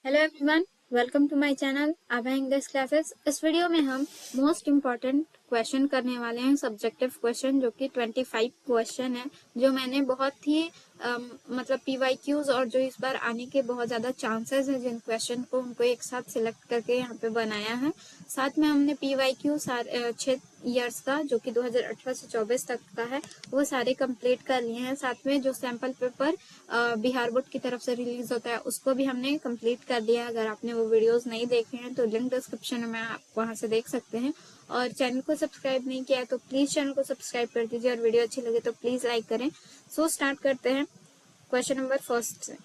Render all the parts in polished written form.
Hello everyone, welcome to my channel Abha English classes. इस video में हम मोस्ट इम्पॉर्टेंट क्वेश्चन करने वाले हैं, सब्जेक्टिव क्वेश्चन, जो कि 25 क्वेश्चन है, जो मैंने बहुत ही मतलब PYQs और जो इस बार आने के बहुत ज़्यादा चांसेस हैं जिन क्वेश्चन को उनको एक साथ सिलेक्ट करके यहाँ पे बनाया है। साथ में हमने PYQ 6 ईयर्स का, जो कि 2018 से 24 तक का है, वो सारे कंप्लीट कर लिए हैं। साथ में जो सैम्पल पेपर बिहार बोर्ड की तरफ से रिलीज होता है उसको भी हमने कंप्लीट कर लिया। अगर आपने वो वीडियोस नहीं देखे हैं तो लिंक डिस्क्रिप्शन में आप वहां से देख सकते हैं। और चैनल को सब्सक्राइब नहीं किया है तो प्लीज चैनल को सब्सक्राइब कर दीजिए, और वीडियो अच्छी लगे तो प्लीज लाइक करें। सो स्टार्ट करते हैं क्वेश्चन नंबर फर्स्ट से।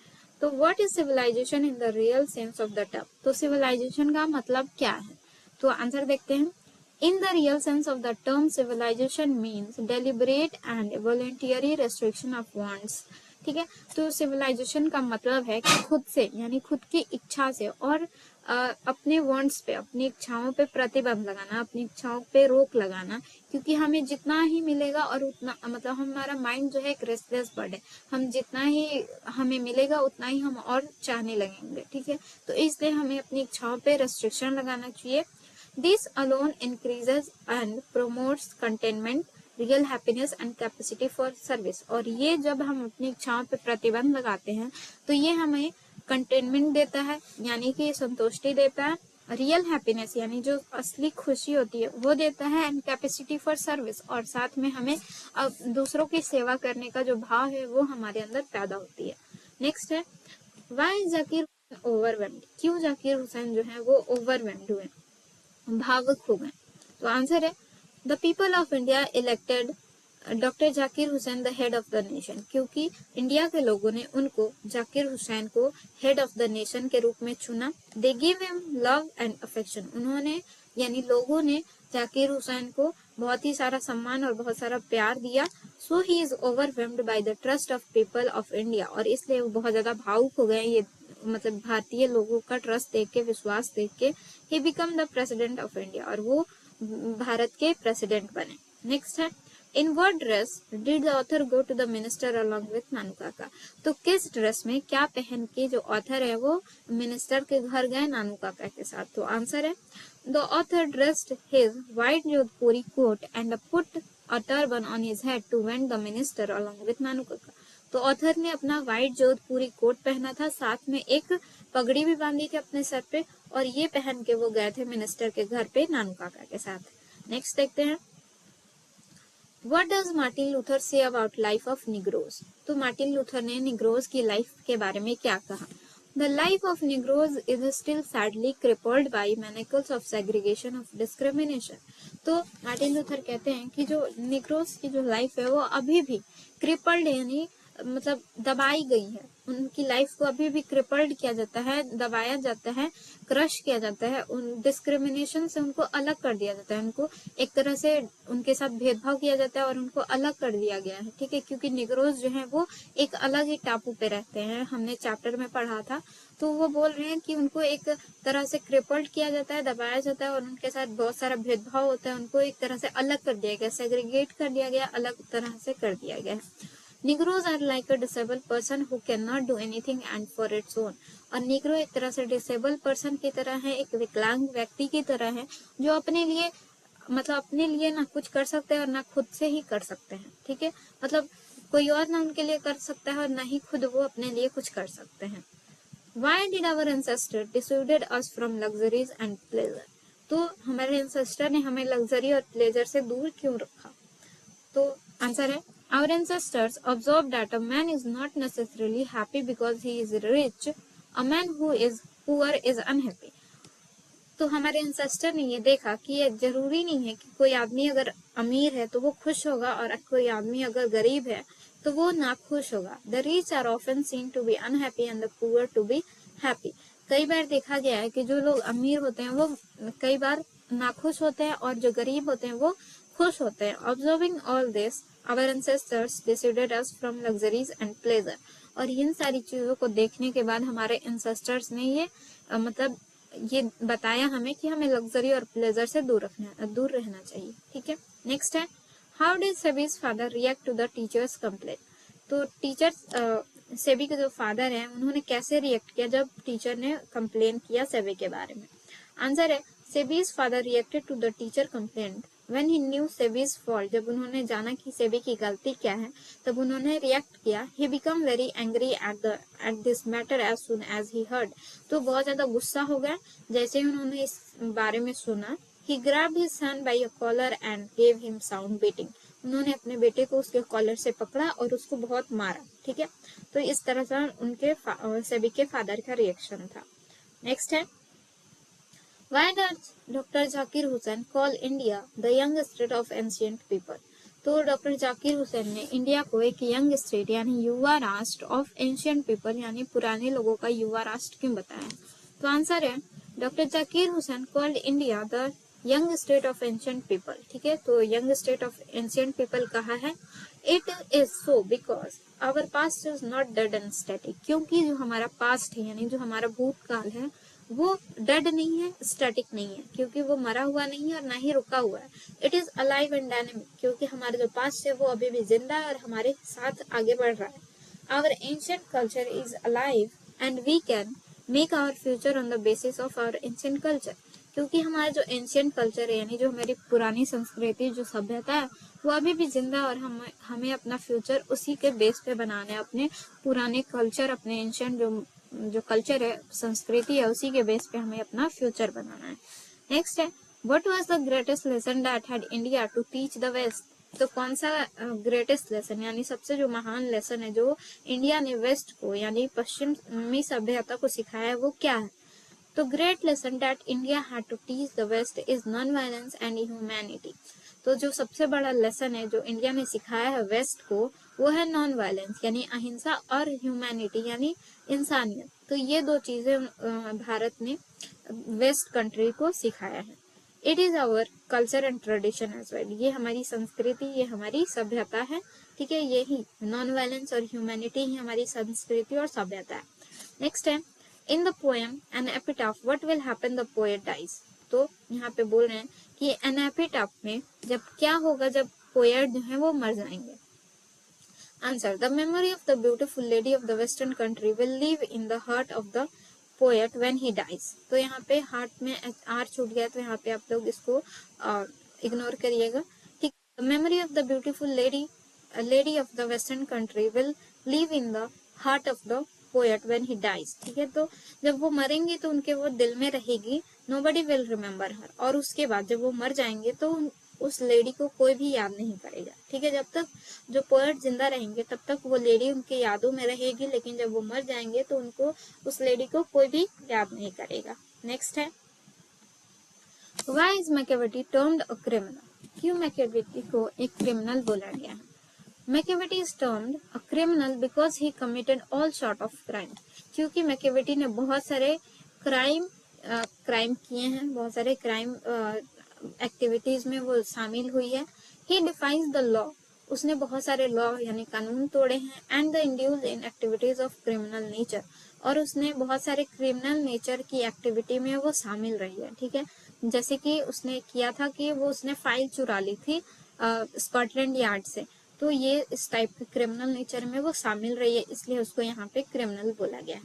तो what is civilisation in the real sense of the term? तो सिविलाइजेशन का मतलब क्या है? तो आंसर देखते हैं। In the real sense of the term, civilization means deliberate and voluntary restriction of wants. ठीक है, तो सिविलाइजेशन का मतलब है कि खुद से, यानी खुद की इच्छा से और अपने वांट्स पे, अपनी इच्छाओं पे प्रतिबंध लगाना, अपनी इच्छाओं पे रोक लगाना। क्योंकि हमें जितना ही मिलेगा और उतना, मतलब हमारा माइंड जो है एक रेस्टलेस बर्ड है, हम जितना ही हमें मिलेगा उतना ही हम और चाहने लगेंगे। ठीक है, तो इसलिए हमें अपनी इच्छाओं पे रेस्ट्रिक्शन लगाना चाहिए। This alone increases and promotes contentment, real happiness and capacity for service. और ये जब हम अपनी इच्छाओं पे प्रतिबंध लगाते हैं तो ये हमें कंटेनमेंट देता है, यानी कि संतुष्टि देता है, रियल हैप्पीनेस यानी जो असली खुशी होती है वो देता है, एंड कैपेसिटी फॉर सर्विस, और साथ में हमें अब दूसरों की सेवा करने का जो भाव है वो हमारे अंदर पैदा होती है। नेक्स्ट है, वाई जाकिर ओवरवेल्म्ड? क्यों जाकिर हुसैन जो है वो ओवरवेल्म्ड हुए, भावुक हो गए? तो आंसर है, the people of India elected doctor Zakir Hussain the head of the nation. क्योंकि इंडिया के लोगों ने उनको, जाकिर हुसैन को, हेड ऑफ द नेशन के रूप में चुना। They give him love and affection. उन्होंने, यानी लोगों ने जाकिर हुसैन को बहुत ही सारा सम्मान और बहुत सारा प्यार दिया। So he is overwhelmed by the trust of people of India. और इसलिए वो बहुत ज्यादा भावुक हो गए, ये मतलब भारतीय लोगों का ट्रस्ट देख के, विश्वास देख के। He become the president of India, और वो भारत के प्रेसिडेंट बने। नेक्स्ट है, in what dress did the author go to the minister along with Nanu Kaka? तो किस ड्रेस में, क्या पहन के जो ऑथर है वो मिनिस्टर के घर गए नानू काका के साथ? तो आंसर है, the author dressed his white Jodhpuri coat and put a turban on his head to went the minister along with Nanu Kaka. तो ऑथर ने अपना व्हाइट जोधपुरी कोट पहना था, साथ में एक पगड़ी भी बांधी थी अपने सर पे, और ये पहन के वो गए थे मिनिस्टर के घर पे नानू काका के साथ। नेक्स्ट देखते हैं, What does Martin Luther say about life of Negroes? तो मार्टिन लूथर ने निग्रोज की लाइफ के बारे में क्या कहा? The life of Negroes is still sadly crippled by manacles of segregation of discrimination. तो मार्टिन लूथर कहते हैं कि जो निग्रोज की जो लाइफ है वो अभी भी क्रिपल्ड, यानी मतलब दबाई गई है। उनकी लाइफ को अभी भी क्रिपल्ड किया जाता है, दबाया जाता है, क्रश किया जाता है, उन डिस्क्रिमिनेशन से उनको अलग कर दिया जाता है, उनको एक तरह से उनके साथ भेदभाव किया जाता है और उनको अलग कर दिया गया है। ठीक है, क्योंकि निग्रोज जो है वो एक अलग ही टापू पे रहते हैं, हमने चैप्टर में पढ़ा था। तो वो बोल रहे हैं कि उनको एक तरह से क्रिपल्ड किया जाता है, दबाया जाता है, और उनके साथ बहुत सारा भेदभाव होता है, उनको एक तरह से अलग कर दिया गया, सेग्रीगेट कर दिया गया, अलग तरह से कर दिया गया है। Negroes are like a disabled person who cannot do anything and for its own. और निग्रो एक तरह से डिसेबल पर्सन की तरह है, एक विकलांग व्यक्ति की तरह है, जो अपने लिए, मतलब अपने लिए ना कुछ कर सकते हैं और ना खुद से ही कर सकते हैं। ठीक है, मतलब कोई और ना उनके लिए कर सकता है और ना ही खुद वो अपने लिए कुछ कर सकते हैं। Why did our ancestor dissuaded us from luxuries and pleasure? तो हमारे एंसेस्टर ने हमें लग्जरी और प्लेजर से दूर क्यों रखा? तो आंसर है, our ancestors observed that a man is not necessarily happy because he is rich. A man who is poor is unhappy. तो हमारे एंसेस्टर ने ये देखा कि ये जरूरी नहीं है कि कोई आदमी अगर अमीर है तो वो खुश होगा, और कोई आदमी अगर गरीब है तो वो नाखुश होगा। The rich are often seen to be unhappy and the poor to be happy. कई बार देखा गया है कि जो लोग अमीर होते हैं वो कई बार नाखुश होते हैं, और जो गरीब होते हैं वो खुश होते हैं। Observing all this, our ancestors dissuaded us from luxuries and pleasure. और इन सारी चीजों को देखने के बाद हमारे एंसेस्टर्स ने ये मतलब ये बताया हमें कि हमें लग्जरी और प्लेजर से दूर रहना चाहिए। ठीक है, नेक्स्ट है, how did Sebi's father react to the teacher's complaint? तो टीचर्स सेबी के जो फादर हैं उन्होंने कैसे रिएक्ट किया जब टीचर ने कंप्लेन किया सेबी के बारे में? आंसर है Sebi's father reacted to the teacher complaint when he knew Sebi's fault. जब उन्होंने जाना कि सेबी की गलती क्या है तब उन्होंने रिएक्ट किया। He become very angry at this matter as soon as he heard. तो बहुत ज्यादा गुस्सा हो गया जैसे ही उन्होंने इस बारे में सुना। He grabbed his son by a collar and gave him sound beating. उन्होंने अपने बेटे को उसके कॉलर से पकड़ा और उसको बहुत मारा। ठीक है, तो इस तरह से उनके सेबी के फादर का रिएक्शन था। नेक्स्ट है Why does Dr. Zakir Hussain call India the young state of ancient people? तो डॉक्टर जाकिर हुसैन ने इंडिया को एक यंग स्टेट यानी युवा राष्ट्र ऑफ एंशियंट पीपल यानी पुराने लोगों का युवा राष्ट्र क्यों बताया? तो आंसर है doctor Zakir Hussain called India the young state of ancient people. ठीक है, तो young state of ancient people कहा है? It is so because our past is not dead and static. क्योंकि जो हमारा पास्ट है यानी जो हमारा भूतकाल है वो डेड नहीं है, स्टैटिक नहीं है, क्योंकि वो मरा हुआ नहीं है और ना ही रुका हुआ है। It is alive and dynamic, क्योंकि हमारा जो पास्ट है वो अभी भी जिंदा है और हमारे साथ आगे बढ़ रहा है। Our ancient culture is alive and we can make our future on the basis of our ancient culture. क्योंकि हमारा जो एंशियंट कल्चर है यानी जो हमारी पुरानी संस्कृति जो सभ्यता है वो अभी भी जिंदा है और हमें अपना फ्यूचर उसी के बेस पे बनाना है। अपने पुराने कल्चर, अपने एंशियंट जो कल्चर है, संस्कृति है, उसी के बेस पे हमें अपना फ्यूचर बनाना है। नेक्स्ट है what was the greatest lesson that had India to teach the West? तो कौन सा ग्रेटेस्ट लेसन यानी सबसे जो महान लेसन है जो इंडिया ने वेस्ट को यानी पश्चिमी सभ्यता को सिखाया है वो क्या है? तो great lesson that India had to teach the west is non violence and humanity. तो जो सबसे बड़ा लेसन है जो इंडिया ने सिखाया है वेस्ट को वो है नॉन वायलेंस यानी अहिंसा और ह्यूमैनिटी यानी इंसानियत। तो ये दो चीजें भारत ने वेस्ट कंट्री को सिखाया है। It is our culture and tradition as well. ये हमारी संस्कृति, ये हमारी सभ्यता है। ठीक है, यही नॉन वायलेंस और ह्यूमैनिटी ही हमारी संस्कृति और सभ्यता है। नेक्स्ट है in the poem an epitaph what will happen the poet dies. तो यहाँ पे बोल रहे हैं कि एन एपिटाफ में जब क्या होगा जब पोएट जो है वो मर जाएंगे। Answer the memory of the beautiful lady of the western country will live in the heart of the poet when he dies. तो यहाँ पे हार्ट में आर छूट गया तो यहाँ पे आप लोग इसको इग्नोर करिएगा। ठीक, the memory of the beautiful lady of the western country will live in the heart of the poet when he dies. ठीक है, तो जब वो मरेंगे तो उनके वो दिल में रहेगी। नोबडी विल रिमेम्बर हर। और उसके बाद जब वो मर जाएंगे तो उस लेडी को कोई भी याद नहीं करेगा। ठीक है, जब तक जो पोएट जिंदा रहेंगे तब तक वो लेडी उनके यादों में रहेगी, लेकिन जब वो मर जाएंगे तो उनको उस लेडी को कोई भी याद नहीं करेगा। नेक्स्ट है why is Machiavelli termed a criminal? क्यों मैकियावेली को एक क्रिमिनल बोला गया है? Machiavelli is termed a criminal because he committed all sort of crime. क्योंकि मैकियावेली ने बहुत सारे क्राइम किए हैं, बहुत सारे क्राइम एक्टिविटीज में वो शामिल हुई है। ही डिफाइंस द लॉ। उसने बहुत सारे लॉ यानी कानून तोड़े हैं। And the induce in activities of criminal nature. और उसने बहुत सारे क्रिमिनल नेचर की एक्टिविटी में वो शामिल रही है। ठीक है, जैसे कि उसने किया था कि वो उसने फाइल चुरा ली थी स्कॉटलैंड यार्ड से। तो ये इस टाइप के क्रिमिनल नेचर में वो शामिल रही है, इसलिए उसको यहाँ पे क्रिमिनल बोला गया है।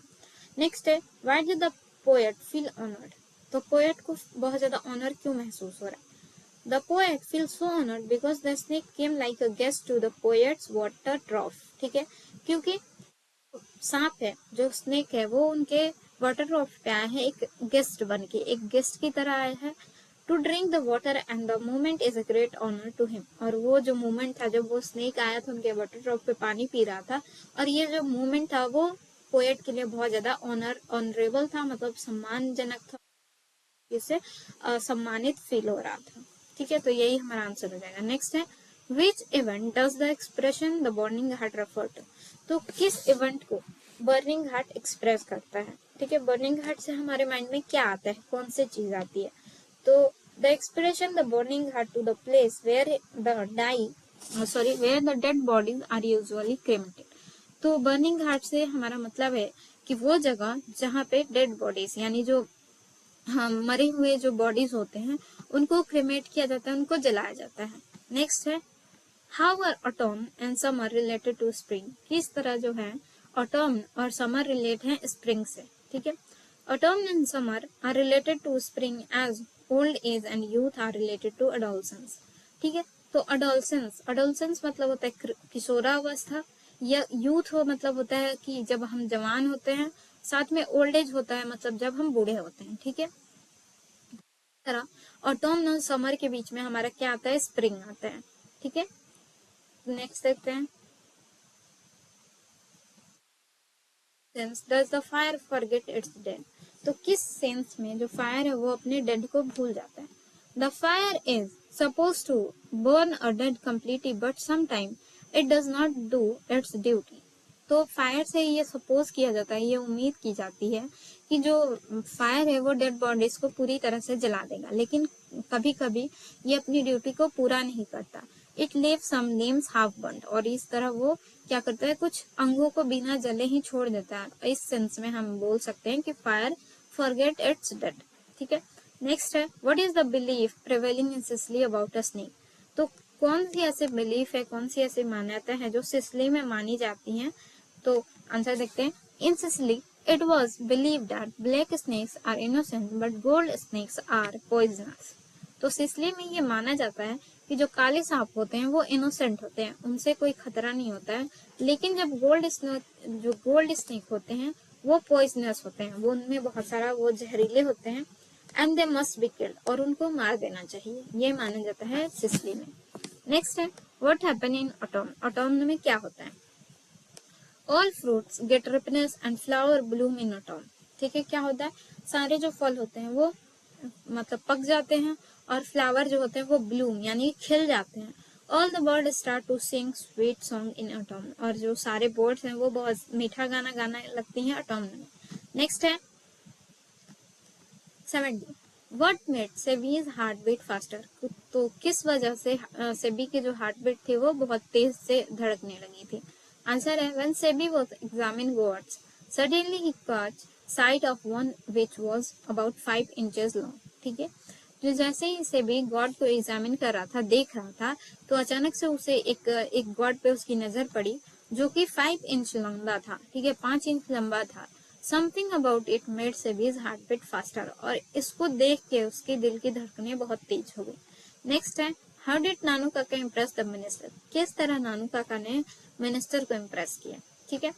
नेक्स्ट है why did the poet feel honoured? तो पोएट को बहुत ज्यादा ऑनर क्यों महसूस हो रहा है? The poet feel so honoured because the snake came like a guest to the poet's water trough. ठीक है, क्योंकि सांप है जो स्नेक है वो उनके वाटर ट्रॉफ पे आया है एक गेस्ट बन के, एक गेस्ट की तरह आया है to drink the water and the moment is a great honour to him. और वो जो मोमेंट था जब वो स्नेक आया था उनके वाटर ट्रॉफ पे पानी पी रहा था, और ये जो मोमेंट था वो पोएट के लिए बहुत ज्यादा ऑनरेबल था, मतलब सम्मानजनक था, जिससे सम्मानित फील हो रहा था। ठीक है, तो यही हमारा आंसर हो जाएगा। नेक्स्ट है which event does the expression the burning heart refer to? तो किस इवेंट को बर्निंग हार्ट एक्सप्रेस करता है? ठीक है, बर्निंग हार्ट से हमारे माइंड में क्या आता है, कौन सी चीज आती है? तो the expression the burning heart to the place where the dead bodies are usually cremated. तो बर्निंग हार्ट से हमारा मतलब है कि वो जगह जहाँ पे डेड बॉडीज यानी जो मरे हुए जो बॉडीज होते हैं उनको क्रेमेट किया जाता है, उनको जलाया जाता है। नेक्स्ट है how are autumn and summer related to spring? किस तरह जो है ऑटम और समर रिलेट हैं स्प्रिंग से, ठीक है। Autumn and summer are related to spring as old age and youth are related to adolescence, ठीक है। तो अडोलसेंस मतलब होता है किशोरावस्था, या यूथ हो मतलब होता है कि जब हम जवान होते हैं, साथ में ओल्ड एज होता है मतलब जब हम बूढ़े होते हैं, ठीक है। तरह ऑटम और समर के बीच में हमारा क्या आता है, स्प्रिंग आता है, ठीक है। नेक्स्ट देखते हैं, does the fire forget it's dead. तो किस सेंस में जो फायर है वो अपने डेड को भूल जाता है। The fire is suppose to burn a dead completely but sometime it does not do its duty. तो फायर से ये सपोज किया जाता है, ये उम्मीद की जाती है कि जो फायर है वो डेड बॉडीज को पूरी तरह से जला देगा, लेकिन कभी कभी ये अपनी ड्यूटी को पूरा नहीं करता। इट लेव सम लिम्स हाफ बर्न्ड, और इस तरह वो क्या करता है, कुछ अंगों को बिना जले ही छोड़ देता है। इस सेंस में हम बोल सकते हैं कि फायर फॉरगेट इट्स डेड, ठीक है। नेक्स्ट है, what is the belief prevailing in Sicily about a snake. तो कौन सी ऐसे बिलीफ है, कौन सी ऐसी मान्यता है जो सिसिली में मानी जाती हैं। तो आंसर देखते हैं, in Sicily it was believe that black snakes are innocent but gold snakes are poisonous. तो सिसिली में ये माना जाता है कि जो काले सांप होते हैं वो इनोसेंट होते हैं, उनसे कोई खतरा नहीं होता है, लेकिन जब गोल्ड स्नेक होते हैं वो पॉइजनस होते हैं, वो उनमें बहुत सारा वो जहरीले होते हैं, and they must be killed, और उनको मार देना चाहिए, ये माना जाता है सिसिली में। नेक्स्ट है, what happen in autumn. Autumn में क्या होता है, all fruits get ripeness and flower bloom in autumn, ठीक है। क्या होता है, सारे जो फल होते हैं वो मतलब पक जाते हैं, और फ्लावर जो होते हैं वो ब्लूम यानी खिल जाते हैं। All the bird start to sing sweet song in autumn, और जो सारे बर्ड्स हैं वो बहुत मीठा गाना गाना लगती हैं ऑटम में। नेक्स्ट है 70, what made Sebi's heart beat faster. तो किस वजह से सेबी की जो हार्ट बीट थी वो बहुत तेज से धड़कने लगी थी। आंसर है, when Sebi was examining gods suddenly he caught sight of one which was about 5 inches long, ठीक है। जो जैसे ही सेबी गॉड को एग्जामिन कर रहा था, देख रहा था, तो अचानक से उसे एक गॉड पे उसकी नजर पड़ी जो कि 5 इंच लंबा था, ठीक है, 5 इंच लंबा था। Something about it made Sebi's heart beat faster, और इसको देख के उसके दिल की धड़कनें बहुत तेज हो गई। नेक्स्ट है, हाउ डिड नानू काका इम्प्रेस द मिनिस्टर। किस तरह नानू काका ने मिनिस्टर को इम्प्रेस किया, ठीक है।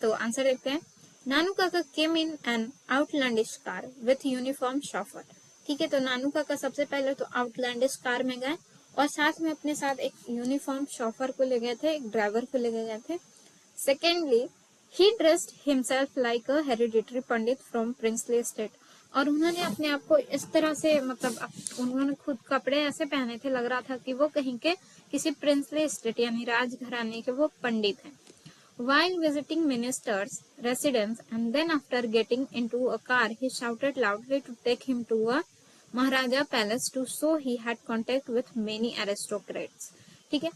तो आंसर देखते हैं, Nanu Kaka came in an outlandish car with uniform chauffeur, ठीक है। तो नानू काका सबसे पहले तो आउटलैंडिश कार में गए, और साथ में अपने साथ एक यूनिफॉर्म शॉफर को ले गए थे, एक ड्राइवर को ले गए थे। Secondly, he dressed himself like a hereditary Pandit from princely state, और उन्होंने अपने आप को इस तरह से मतलब उन्होंने खुद कपड़े ऐसे पहने थे, लग रहा था कि वो कहीं के किसी प्रिंसली स्टेट यानी राजघराने के वो पंडित हैं। While visiting minister's residence and then after getting into a car, he shouted loudly to take him to a Maharaja palace to show he had contact with many aristocrats, ठीक है।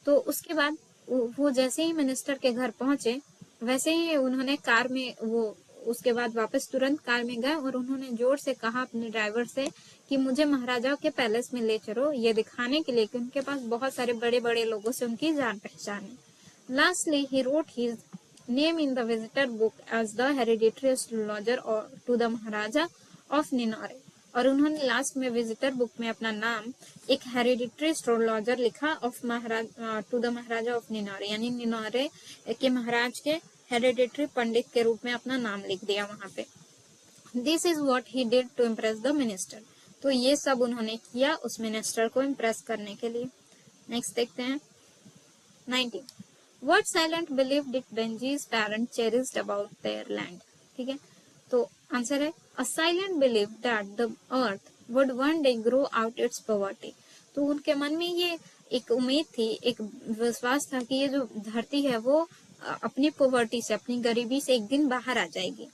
तो उसके बाद वो जैसे ही मिनिस्टर के घर पहुंचे, वैसे ही उन्होंने कार में वो उसके बाद वापस तुरंत कार में गए, और उन्होंने जोर से कहा अपने ड्राइवर से कि मुझे महाराजा के पैलेस में ले चलो, ये दिखाने के लिए कि उनके पास बहुत सारे बड़े बड़े लोगों से उनकी जान पहचान है। Lastly, he wrote his name in the visitor book as the hereditary astrologer to the Maharaja of Ninore, और उन्होंने लास्ट में विजिटर बुक में अपना नाम एक हेरिडिटरी एस्ट्रोलॉजर लिखा of Maharaj to the Maharaja of Ninore, यानी निनोरे के महाराज के हेरिडिटरी पंडित के रूप में अपना नाम लिख दिया वहां पे। This is what he did to impress the minister. तो ये सब उन्होंने किया उस मिनिस्टर को इम्प्रेस करने के लिए। नेक्स्ट देखते हैं 19, What silent belief did Benji's parents cherished about their land, ठीक है। तो आंसर है, a silent belief that the earth would one day grow out its poverty। तो उनके मन में ये एक उम्मीद थी, एक विश्वास था कि ये जो धरती है वो अपनी पॉवर्टी से, अपनी गरीबी से एक दिन बाहर आ जाएगी।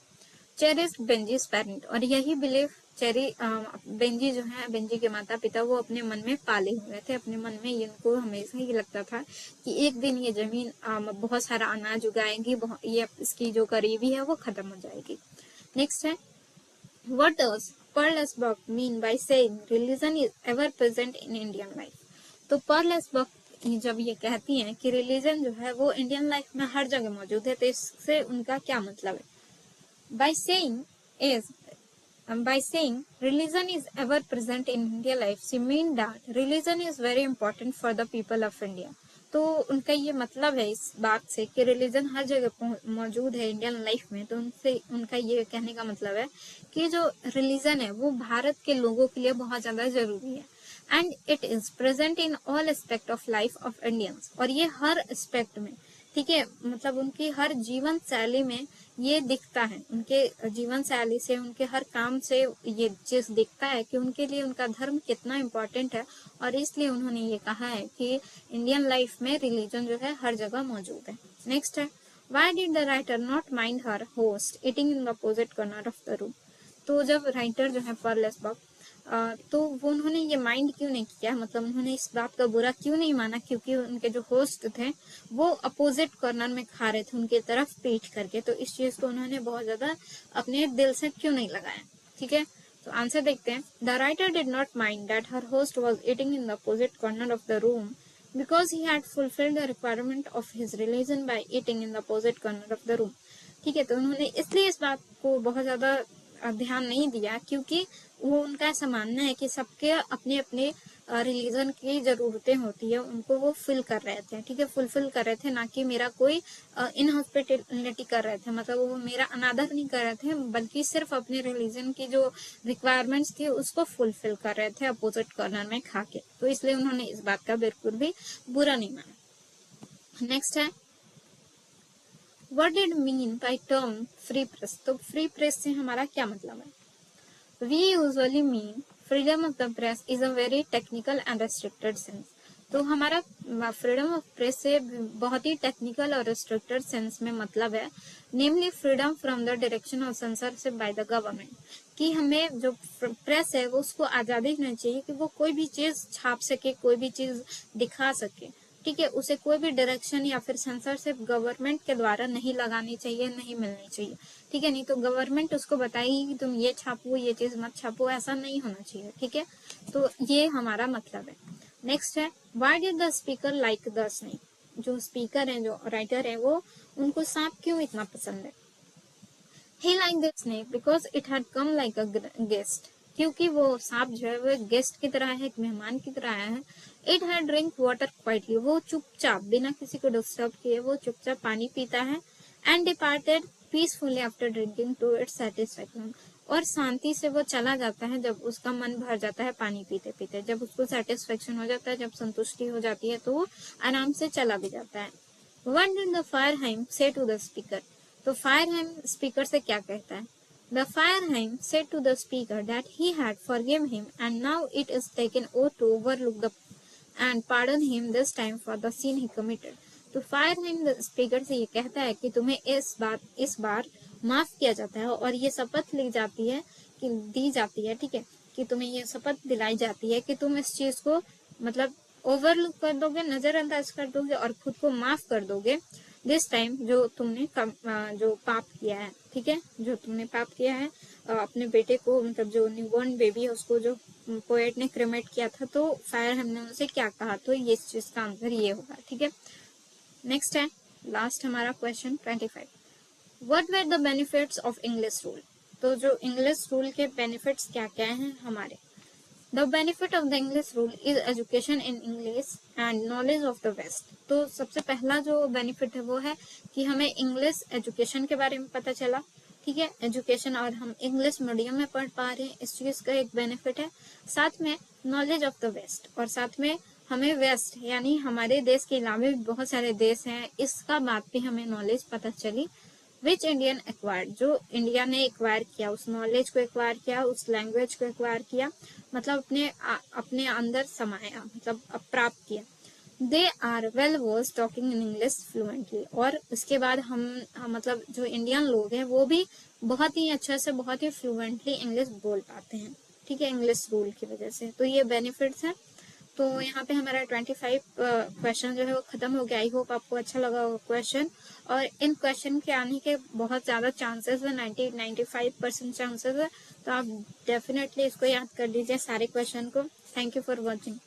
चेरिस्ड बेंजीज पेरेंट, और यही बिलीफ बेंजी जो है, बेंजी के माता पिता, वो अपने मन में पाले हुए थे। अपने मन में इनको हमेशा ही लगता था कि एक दिन ये जमीन बहुत सारा अनाज उगाएगी, ये इसकी जो गरीबी है वो खत्म हो जाएगी। नेक्स्ट है, what does Pearl S Buck mean by saying religion is ever present in Indian life. तो पर्ल एसबर्ग जब ये कहती हैं कि रिलीजन जो है वो इंडियन लाइफ में हर जगह मौजूद है, तो इससे उनका क्या मतलब है? By saying is by saying religion is ever present in India life, she mean that religion is very important for the people of India. तो उनका ये मतलब है इस बात से कि रिलीजन हर जगह मौजूद है इंडियन लाइफ में, तो उनसे उनका ये कहने का मतलब है कि जो रिलीजन है वो भारत के लोगों के लिए बहुत ज्यादा जरूरी है। And it is present in all aspect of life of Indians, और ये हर एस्पेक्ट में, ठीक है, मतलब उनकी हर जीवन शैली में ये दिखता है, उनके जीवन शैली से, उनके हर काम से ये चीज दिखता है कि उनके लिए उनका धर्म कितना इम्पोर्टेंट है। और इसलिए उन्होंने ये कहा है कि इंडियन लाइफ में रिलीजन जो है हर जगह मौजूद है। नेक्स्ट है, why did the writer not mind her host eating in the opposite corner of the room? तो जब राइटर जो है पर्ल एसबर्ग, तो वो उन्होंने ये माइंड क्यों नहीं किया, मतलब उन्होंने इस बात का बुरा क्यों नहीं माना, क्योंकि उनके जो होस्ट थे वो अपोजिट कॉर्नर में खा रहे थे उनकी तरफ पीठ करके, तो इस चीज को उन्होंने बहुत ज्यादा अपने दिल से क्यों नहीं लगाया? ठीक है, तो आंसर देखते हैं। The writer did not mind that her host was eating in the opposite corner of the room because he had fulfilled the requirement of his religion by eating in the opposite corner of the room. ठीक है, तो उन्होंने इसलिए इस बात को बहुत ज्यादा ध्यान नहीं दिया क्योंकि वो उनका ऐसा मानना है कि सबके अपने अपने रिलीजन की जरूरतें होती है, उनको वो फिल कर रहे थे, ठीक है, फुलफिल कर रहे थे, ना कि मेरा कोई इनहॉस्पिटलिटी कर रहे थे, मतलब वो मेरा अनादर नहीं कर रहे थे, बल्कि सिर्फ अपने रिलीजन की जो रिक्वायरमेंट्स थी उसको फुलफिल कर रहे थे अपोजिट कॉर्नर में खा के, तो इसलिए उन्होंने इस बात का बिल्कुल भी बुरा नहीं माना। नेक्स्ट है, what did mean by term free press? तो फ्री प्रेस से हमारा क्या मतलब है? We usually mean freedom of the press is a very technical and restricted sense. तो हमारा फ्रीडम ऑफ प्रेस से बहुत ही टेक्निकल और रिस्ट्रिक्टेड सेंस में मतलब है, namely freedom from the direction of censorship by the government, कि हमें जो प्रेस है वो उसको आजादी होनी चाहिए कि वो कोई भी चीज छाप सके, कोई भी चीज दिखा सके, ठीक है, उसे कोई भी डायरेक्शन या फिर सेंसरशिप गवर्नमेंट के द्वारा नहीं लगानी चाहिए, नहीं मिलनी चाहिए, ठीक है, नहीं तो गवर्नमेंट उसको बताएगी कि तुम ये छापो, ये चीज मत छापो, ऐसा नहीं होना चाहिए, ठीक है, तो ये हमारा मतलब है। नेक्स्ट है, why did the speaker like the snake? जो स्पीकर है, जो राइटर है, वो उनको सांप क्यों इतना पसंद है? He liked the snake because it had come like a guest. क्योंकि वो सांप जो है वो एक गेस्ट की तरह है, एक मेहमान की तरह आया है। It had drink water quietly. वो चुपचाप बिना किसी को डिस्टर्ब किए वो चुपचाप पानी पीता है। And departed peacefully after drinking to its satisfaction. और शांति से वो चला जाता है जब उसका मन भर जाता है पानी पीते पीते, जब उसको सेटिस्फेक्शन हो जाता है, जब संतुष्टि हो जाती है, तो वो आराम से चला भी जाता है। What did the Fireheim say to the speaker? तो फायरहाइम स्पीकर से क्या कहता है? The Fireheim said to the speaker that he had forgiven him and now it is taken oath to overlook the and pardon him this time for the sin he committed. तो फायरहाइम speaker से ये कहता है कि तुम्हें इस बार माफ किया जाता है और ये शपथ ली जाती है कि दी जाती है, ठीक है, कि तुम्हें ये शपथ दिलाई जाती है कि तुम इस चीज को मतलब ओवरलुक कर दोगे, नजरअंदाज कर दोगे और खुद को माफ कर दोगे दिस टाइम जो तुमने जो पाप किया है, ठीक है, जो तुमने पाप किया है अपने बेटे को, मतलब जो न्यूबॉर्न बेबी है उसको जो पोएट ने क्रिमेट किया था, तो फायर हमने उनसे क्या कहा, तो ये इस चीज का आंसर ये होगा, ठीक है। नेक्स्ट है लास्ट हमारा question 25, what were the benefits of English rule? तो जो इंग्लिश रूल के बेनिफिट्स क्या क्या हैं हमारे? The benefit of the English rule is education in English and knowledge of the West. तो सबसे पहला जो बेनिफिट है वो है कि हमें इंग्लिश एजुकेशन के बारे में पता चला, ठीक है, एजुकेशन, और हम इंग्लिश मीडियम में पढ़ पा रहे हैं, इस चीज का एक बेनिफिट है। साथ में नॉलेज ऑफ द वेस्ट, और साथ में हमें वेस्ट यानी हमारे देश के अलावा भी बहुत सारे देश हैं, इसका बात भी हमें नॉलेज पता चली। विच इंडियन एक्वायर्ड, जो इंडिया ने एक्वायर किया, उस नॉलेज को एक्वायर किया, उस लैंग्वेज को एक्वायर किया, मतलब अपने अंदर समाया, मतलब प्राप्त किया। They are well versed talking in English fluently, और उसके बाद हम मतलब जो इंडियन लोग हैं वो भी बहुत ही अच्छा से बहुत ही फ्लुएंटली इंग्लिश बोल पाते हैं, ठीक है, इंग्लिश रूल की वजह से। तो ये बेनिफिट्स हैं। तो यहाँ पे हमारा 25 क्वेश्चन जो है वो खत्म हो गया। आई होप आपको अच्छा लगा होगा क्वेश्चन, और इन क्वेश्चन के आने के बहुत ज्यादा चांसेस है, 95% चांसेस है, तो आप डेफिनेटली इसको याद कर लीजिए सारे क्वेश्चन को। Thank you for watching.